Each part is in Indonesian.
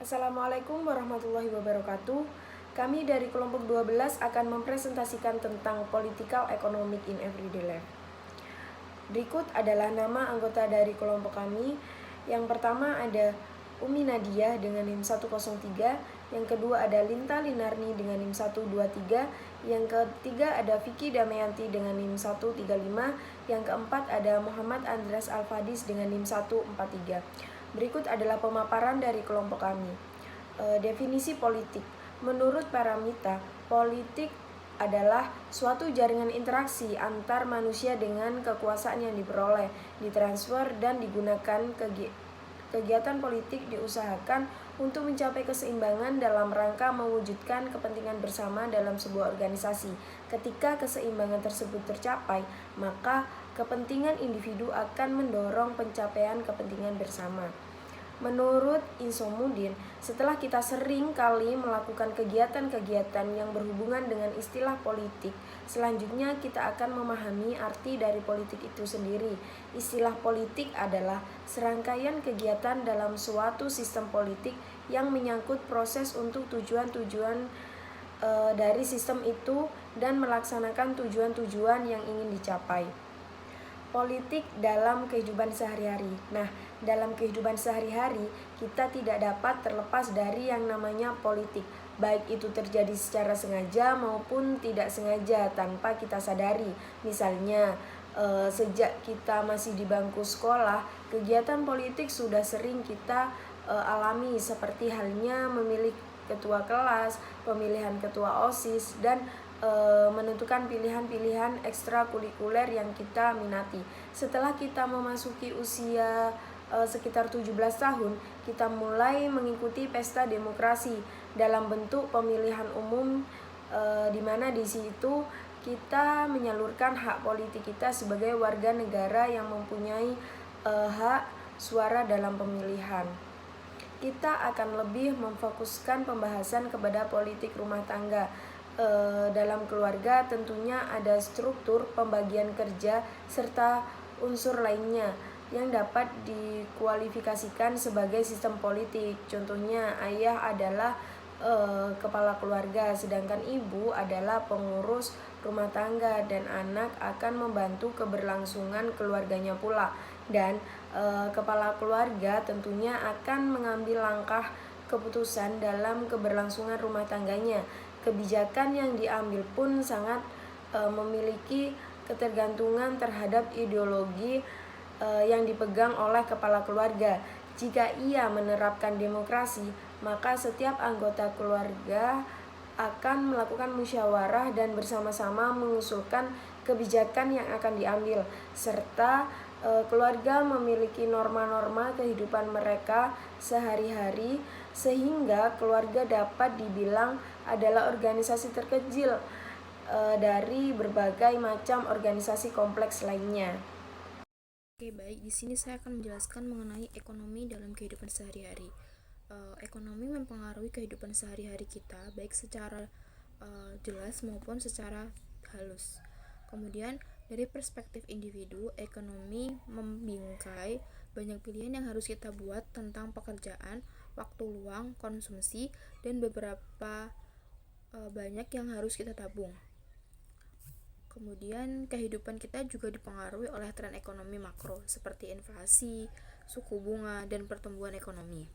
Assalamualaikum warahmatullahi wabarakatuh. Kami dari kelompok 12 akan mempresentasikan tentang Political Economic in Everyday Life. Berikut adalah nama anggota dari kelompok kami. Yang pertama ada Umi Nadia dengan NIM 103, yang kedua ada Linta Linarni dengan NIM 123, yang ketiga ada Vicky Damayanti dengan NIM 135, yang keempat ada Muhammad Andreas Alfadis dengan NIM 143. Berikut adalah pemaparan dari kelompok kami. Definisi politik. Menurut Paramita, politik adalah suatu jaringan interaksi antar manusia dengan kekuasaan yang diperoleh, ditransfer, dan digunakan. Kegiatan politik diusahakan untuk mencapai keseimbangan dalam rangka mewujudkan kepentingan bersama dalam sebuah organisasi. Ketika keseimbangan tersebut tercapai, maka kepentingan individu akan mendorong pencapaian kepentingan bersama. Menurut Insomudin, setelah kita sering kali melakukan kegiatan-kegiatan yang berhubungan dengan istilah politik, selanjutnya kita akan memahami arti dari politik itu sendiri. Istilah politik adalah serangkaian kegiatan dalam suatu sistem politik yang menyangkut proses untuk tujuan-tujuan dari sistem itu dan melaksanakan tujuan-tujuan yang ingin dicapai. Politik dalam kehidupan sehari-hari. Nah, dalam kehidupan sehari-hari kita tidak dapat terlepas dari yang namanya politik, baik itu terjadi secara sengaja maupun tidak sengaja tanpa kita sadari. Misalnya, sejak kita masih di bangku sekolah, kegiatan politik sudah sering kita alami, seperti halnya memilih ketua kelas, pemilihan ketua OSIS, dan menentukan pilihan-pilihan ekstrakurikuler yang kita minati. Setelah kita memasuki usia sekitar 17 tahun, kita mulai mengikuti pesta demokrasi dalam bentuk pemilihan umum, di mana di situ kita menyalurkan hak politik kita sebagai warga negara yang mempunyai hak suara dalam pemilihan. Kita akan lebih memfokuskan pembahasan kepada politik rumah tangga. Dalam keluarga tentunya ada struktur pembagian kerja serta unsur lainnya yang dapat dikualifikasikan sebagai sistem politik. Contohnya, ayah adalah kepala keluarga, sedangkan ibu adalah pengurus rumah tangga, dan anak akan membantu keberlangsungan keluarganya pula. Dan kepala keluarga tentunya akan mengambil langkah keputusan dalam keberlangsungan rumah tangganya. Kebijakan yang diambil pun sangat memiliki ketergantungan terhadap ideologi yang dipegang oleh kepala keluarga. Jika ia menerapkan demokrasi, maka setiap anggota keluarga akan melakukan musyawarah dan bersama-sama mengusulkan kebijakan yang akan diambil, serta keluarga memiliki norma-norma kehidupan mereka sehari-hari, sehingga keluarga dapat dibilang adalah organisasi terkecil dari berbagai macam organisasi kompleks lainnya. Oke, baik. Di sini saya akan menjelaskan mengenai ekonomi dalam kehidupan sehari-hari. Ekonomi mempengaruhi kehidupan sehari-hari kita, baik secara jelas maupun secara halus. Kemudian, dari perspektif individu, ekonomi membingkai banyak pilihan yang harus kita buat tentang pekerjaan, waktu luang, konsumsi, dan beberapa banyak yang harus kita tabung. Kemudian kehidupan kita juga dipengaruhi oleh tren ekonomi makro seperti inflasi, suku bunga, dan pertumbuhan ekonomi.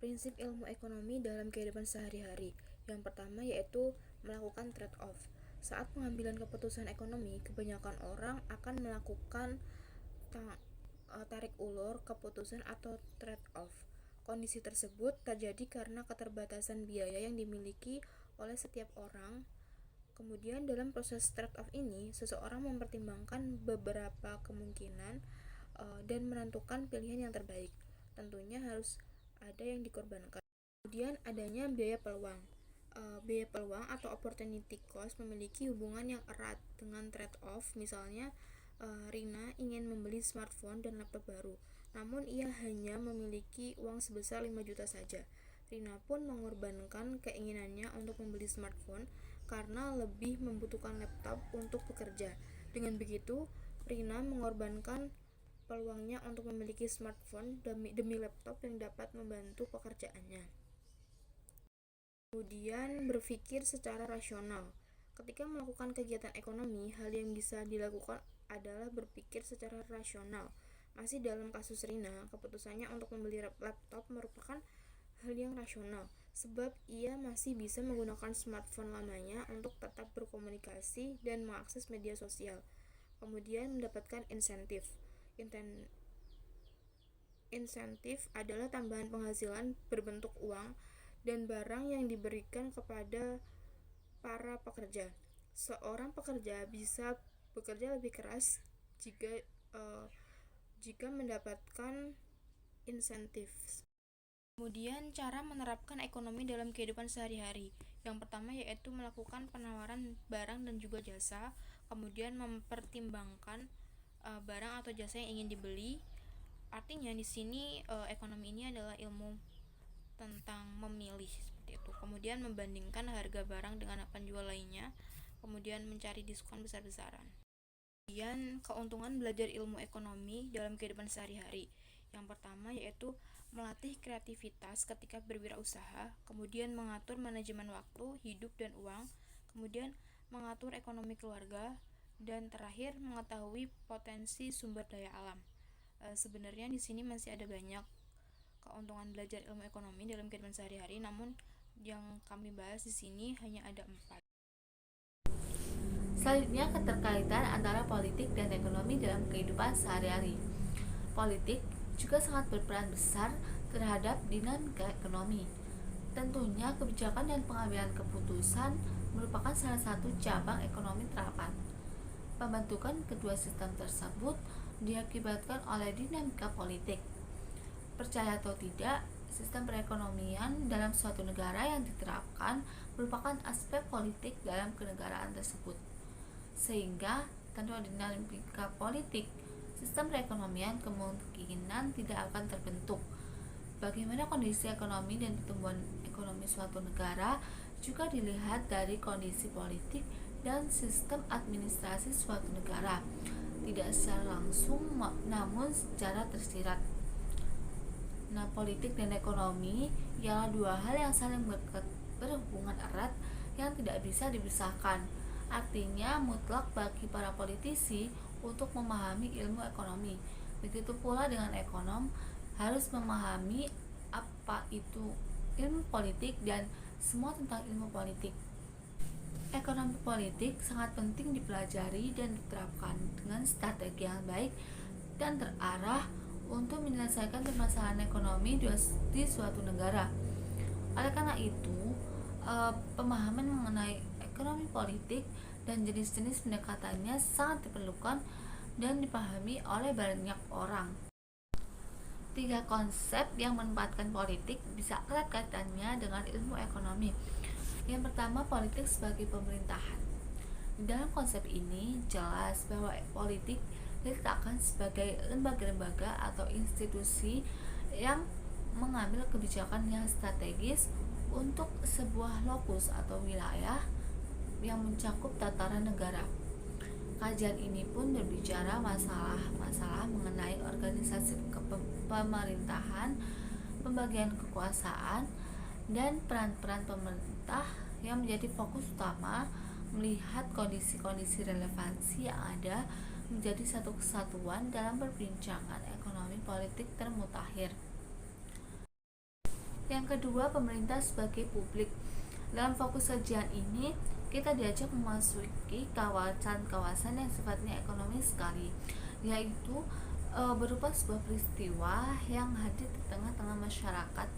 Prinsip ilmu ekonomi dalam kehidupan sehari-hari. Yang pertama yaitu melakukan trade-off. Saat pengambilan keputusan ekonomi, kebanyakan orang akan melakukan tarik ulur keputusan atau trade-off. Kondisi tersebut terjadi karena keterbatasan biaya yang dimiliki oleh setiap orang. Kemudian dalam proses trade-off ini, seseorang mempertimbangkan beberapa kemungkinan dan menentukan pilihan yang terbaik. Tentunya harus ada yang dikorbankan. Kemudian adanya biaya peluang. Biaya peluang atau opportunity cost memiliki hubungan yang erat dengan trade-off. Misalnya, Rina ingin membeli smartphone dan laptop baru, namun ia hanya memiliki uang sebesar 5 juta saja. Rina pun mengorbankan keinginannya untuk membeli smartphone karena lebih membutuhkan laptop untuk bekerja. Dengan begitu, Rina mengorbankan peluangnya untuk memiliki smartphone demi laptop yang dapat membantu pekerjaannya. Kemudian berpikir secara rasional. Ketika melakukan kegiatan ekonomi, hal yang bisa dilakukan adalah berpikir secara rasional. Masih dalam kasus Rina, keputusannya untuk membeli laptop merupakan hal yang rasional, sebab ia masih bisa menggunakan smartphone lamanya untuk tetap berkomunikasi dan mengakses media sosial. Kemudian mendapatkan insentif. Insentif adalah tambahan penghasilan berbentuk uang dan barang yang diberikan kepada para pekerja. Seorang pekerja bisa bekerja lebih keras jika mendapatkan insentif. Kemudian cara menerapkan ekonomi dalam kehidupan sehari-hari. Yang pertama yaitu melakukan penawaran barang dan juga jasa, kemudian mempertimbangkan barang atau jasa yang ingin dibeli. Artinya di sini ekonomi ini adalah ilmu tentang memilih seperti itu. Kemudian membandingkan harga barang dengan penjual lainnya, kemudian mencari diskon besar-besaran. Kemudian keuntungan belajar ilmu ekonomi dalam kehidupan sehari-hari. Yang pertama yaitu melatih kreativitas ketika berwirausaha, kemudian mengatur manajemen waktu, hidup dan uang, kemudian mengatur ekonomi keluarga, dan terakhir mengetahui potensi sumber daya alam. Sebenarnya di sini masih ada banyak keuntungan belajar ilmu ekonomi dalam kehidupan sehari-hari, namun yang kami bahas di sini hanya ada 4. Selanjutnya, keterkaitan antara politik dan ekonomi dalam kehidupan sehari-hari. Politik juga sangat berperan besar terhadap dinamika ekonomi. Tentunya kebijakan dan pengambilan keputusan merupakan salah satu cabang ekonomi terapan. Pembentukan kedua sistem tersebut diakibatkan oleh dinamika politik. Percaya atau tidak, sistem perekonomian dalam suatu negara yang diterapkan merupakan aspek politik dalam kenegaraan tersebut. Sehingga tanpa dinamika politik, sistem perekonomian kemungkinan tidak akan terbentuk. Bagaimana kondisi ekonomi dan pertumbuhan ekonomi suatu negara juga dilihat dari kondisi politik dan sistem administrasi suatu negara, tidak secara langsung namun secara tersirat. Nah, politik dan ekonomi ialah dua hal yang saling berhubungan erat yang tidak bisa dipisahkan. Artinya mutlak bagi para politisi untuk memahami ilmu ekonomi. Begitu pula dengan ekonom harus memahami apa itu ilmu politik dan semua tentang ilmu politik. Ekonomi politik sangat penting dipelajari dan diterapkan dengan strategi yang baik dan terarah untuk menyelesaikan permasalahan ekonomi di suatu negara. Oleh karena itu, pemahaman mengenai ekonomi politik dan jenis-jenis pendekatannya sangat diperlukan dan dipahami oleh banyak orang. 3 konsep yang menempatkan politik bisa erat kaitannya dengan ilmu ekonomi. Yang pertama, politik sebagai pemerintahan. Dalam konsep ini jelas bahwa politik diletakkan sebagai lembaga-lembaga atau institusi yang mengambil kebijakan yang strategis untuk sebuah lokus atau wilayah yang mencakup tataran negara. Kajian ini pun berbicara masalah-masalah mengenai organisasi pemerintahan, pembagian kekuasaan, dan peran-peran pemerintah yang menjadi fokus utama melihat kondisi-kondisi relevansi yang ada menjadi satu kesatuan dalam perbincangan ekonomi politik termutakhir. Yang kedua, pemerintah sebagai publik. Dalam fokus kajian ini, kita diajak memasuki kawasan-kawasan yang sifatnya ekonomis sekali, yaitu berupa sebuah peristiwa yang hadir di tengah-tengah masyarakat,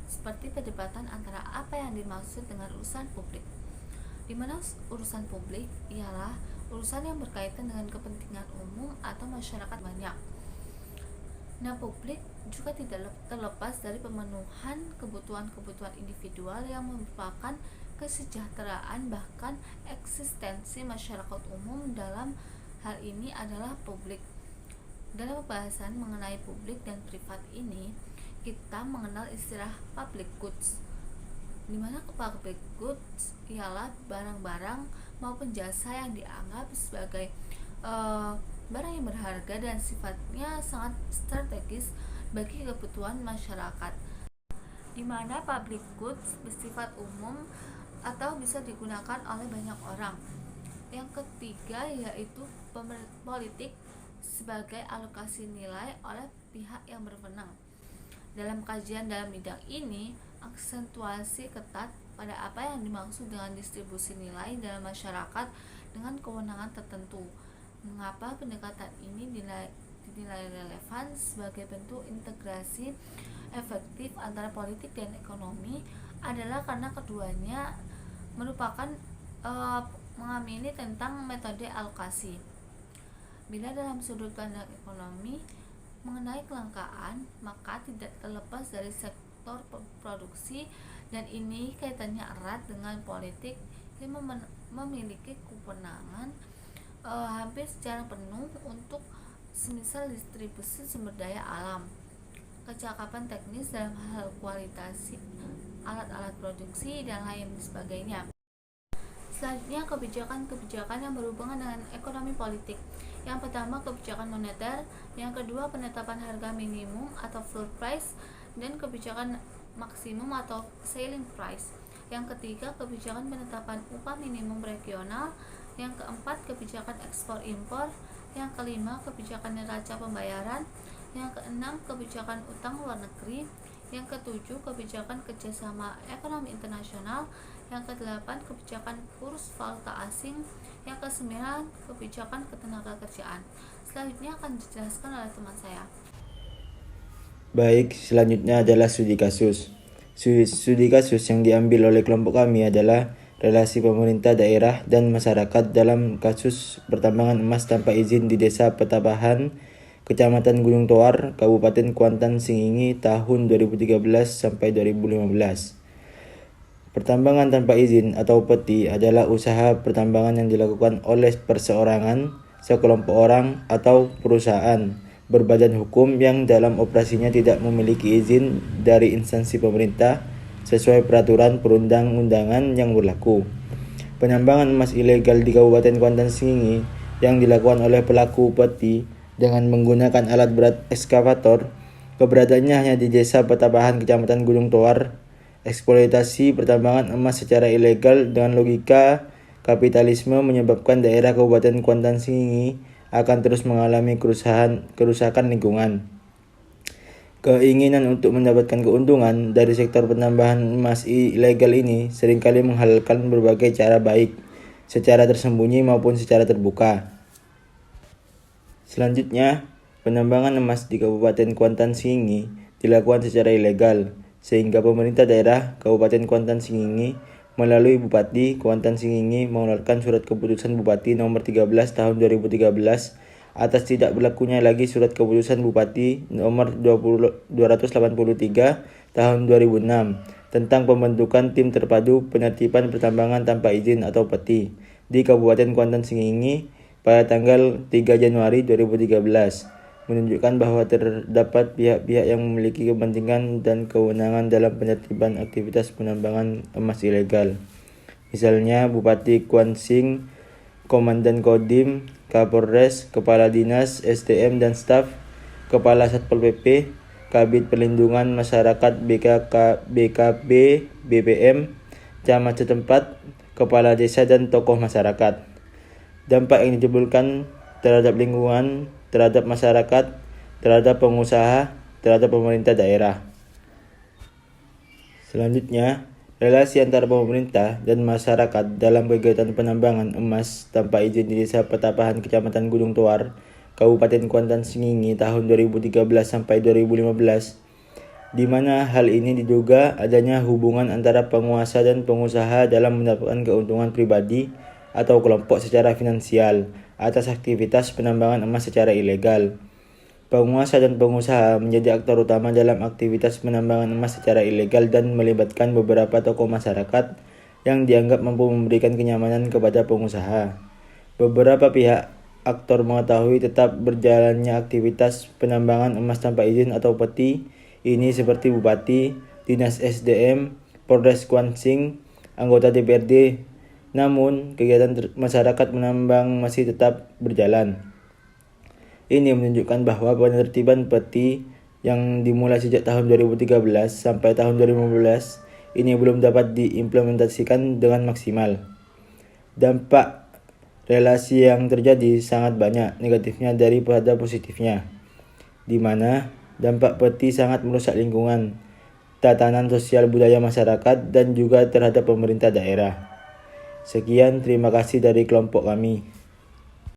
seperti perdebatan antara apa yang dimaksud dengan urusan publik, di mana urusan publik ialah urusan yang berkaitan dengan kepentingan umum atau masyarakat banyak. Nah, publik juga tidak terlepas dari pemenuhan kebutuhan-kebutuhan individual yang merupakan kesejahteraan bahkan eksistensi masyarakat umum. Dalam hal ini adalah publik. Dalam pembahasan mengenai publik dan privat ini, kita mengenal istilah public goods, di mana public goods ialah barang-barang maupun jasa yang dianggap sebagai barang yang berharga dan sifatnya sangat strategis bagi kebutuhan masyarakat, di mana public goods bersifat umum atau bisa digunakan oleh banyak orang. Yang ketiga yaitu politik sebagai alokasi nilai oleh pihak yang berwenang. Dalam kajian dalam bidang ini, aksentuasi ketat pada apa yang dimaksud dengan distribusi nilai dalam masyarakat dengan kewenangan tertentu. Mengapa pendekatan ini dinilai relevan sebagai bentuk integrasi efektif antara politik dan ekonomi adalah karena keduanya merupakan mengamini tentang metode alokasi. Bila dalam sudut pandang ekonomi mengenai kelangkaan, maka tidak terlepas dari sektor produksi, dan ini kaitannya erat dengan politik yang memiliki kewenangan hampir secara penuh untuk semisal distribusi sumber daya alam, kecakapan teknis dalam hal kualitas alat-alat produksi, dan lain sebagainya. Selanjutnya, kebijakan-kebijakan yang berhubungan dengan ekonomi politik. Yang pertama, kebijakan moneter. Yang kedua, penetapan harga minimum atau floor price, dan kebijakan maksimum atau ceiling price. Yang ketiga, kebijakan penetapan upah minimum regional. Yang keempat, kebijakan ekspor impor. Yang kelima, kebijakan neraca pembayaran. Yang keenam, kebijakan utang luar negeri. Yang ketujuh, kebijakan kerjasama ekonomi internasional. Yang kedelapan, kebijakan kurs valuta asing. Yang kesembilan, kebijakan ketenagakerjaan. Selanjutnya akan dijelaskan oleh teman saya. Baik, selanjutnya adalah studi kasus. Studi kasus yang diambil oleh kelompok kami adalah relasi pemerintah daerah dan masyarakat dalam kasus pertambangan emas tanpa izin di Desa Petabahan, Kecamatan Gunung Toar, Kabupaten Kuantan Singingi tahun 2013 sampai 2015. Pertambangan tanpa izin atau peti adalah usaha pertambangan yang dilakukan oleh perseorangan, sekelompok orang, atau perusahaan berbadan hukum yang dalam operasinya tidak memiliki izin dari instansi pemerintah sesuai peraturan perundang-undangan yang berlaku. Penambangan emas ilegal di Kabupaten Kuantan Singingi yang dilakukan oleh pelaku peti dengan menggunakan alat berat ekskavator, keberadaannya hanya di Desa Petabahan, Kecamatan Gunung Toar. Eksploitasi pertambangan emas secara ilegal dengan logika kapitalisme menyebabkan daerah Kabupaten Kuantan Singingi akan terus mengalami kerusakan lingkungan. Keinginan untuk mendapatkan keuntungan dari sektor penambangan emas ilegal ini seringkali menghalalkan berbagai cara baik secara tersembunyi maupun secara terbuka. Selanjutnya, penambangan emas di Kabupaten Kuantan Singingi dilakukan secara ilegal, sehingga pemerintah daerah Kabupaten Kuantan Singingi melalui Bupati Kuantan Singingi mengeluarkan surat keputusan Bupati nomor 13 tahun 2013 atas tidak berlakunya lagi surat keputusan Bupati nomor 283 tahun 2006 tentang pembentukan tim terpadu penertiban pertambangan tanpa izin atau peti di Kabupaten Kuantan Singingi pada tanggal 3 Januari 2013. Menunjukkan bahwa terdapat pihak-pihak yang memiliki kepentingan dan kewenangan dalam penertiban aktivitas penambangan emas ilegal. Misalnya Bupati Kuansing, Komandan Kodim, Kapolres, Kepala Dinas SDM dan Staf, Kepala Satpol PP, Kabid Perlindungan Masyarakat BKB, BPM, camat setempat, kepala desa dan tokoh masyarakat. Dampak yang ditimbulkan terhadap lingkungan, terhadap masyarakat, terhadap pengusaha, terhadap pemerintah daerah. Selanjutnya, relasi antara pemerintah dan masyarakat dalam kegiatan penambangan emas tanpa izin di Desa Petabahan, Kecamatan Gunung Toar, Kabupaten Kuantan Singingi tahun 2013 sampai 2015, di mana hal ini diduga adanya hubungan antara penguasa dan pengusaha dalam mendapatkan keuntungan pribadi atau kelompok secara finansial atas aktivitas penambangan emas secara ilegal. Penguasa dan pengusaha menjadi aktor utama dalam aktivitas penambangan emas secara ilegal dan melibatkan beberapa tokoh masyarakat yang dianggap mampu memberikan kenyamanan kepada pengusaha. Beberapa pihak aktor mengetahui tetap berjalannya aktivitas penambangan emas tanpa izin atau peti ini seperti Bupati, Dinas SDM, Polres Kuansing, anggota DPRD. Namun, kegiatan masyarakat menambang masih tetap berjalan. Ini menunjukkan bahwa penertiban peti yang dimulai sejak tahun 2013 sampai tahun 2015 ini belum dapat diimplementasikan dengan maksimal. Dampak relasi yang terjadi sangat banyak negatifnya daripada positifnya, di mana dampak peti sangat merusak lingkungan, tatanan sosial budaya masyarakat, dan juga terhadap pemerintah daerah. Sekian, terima kasih dari kelompok kami.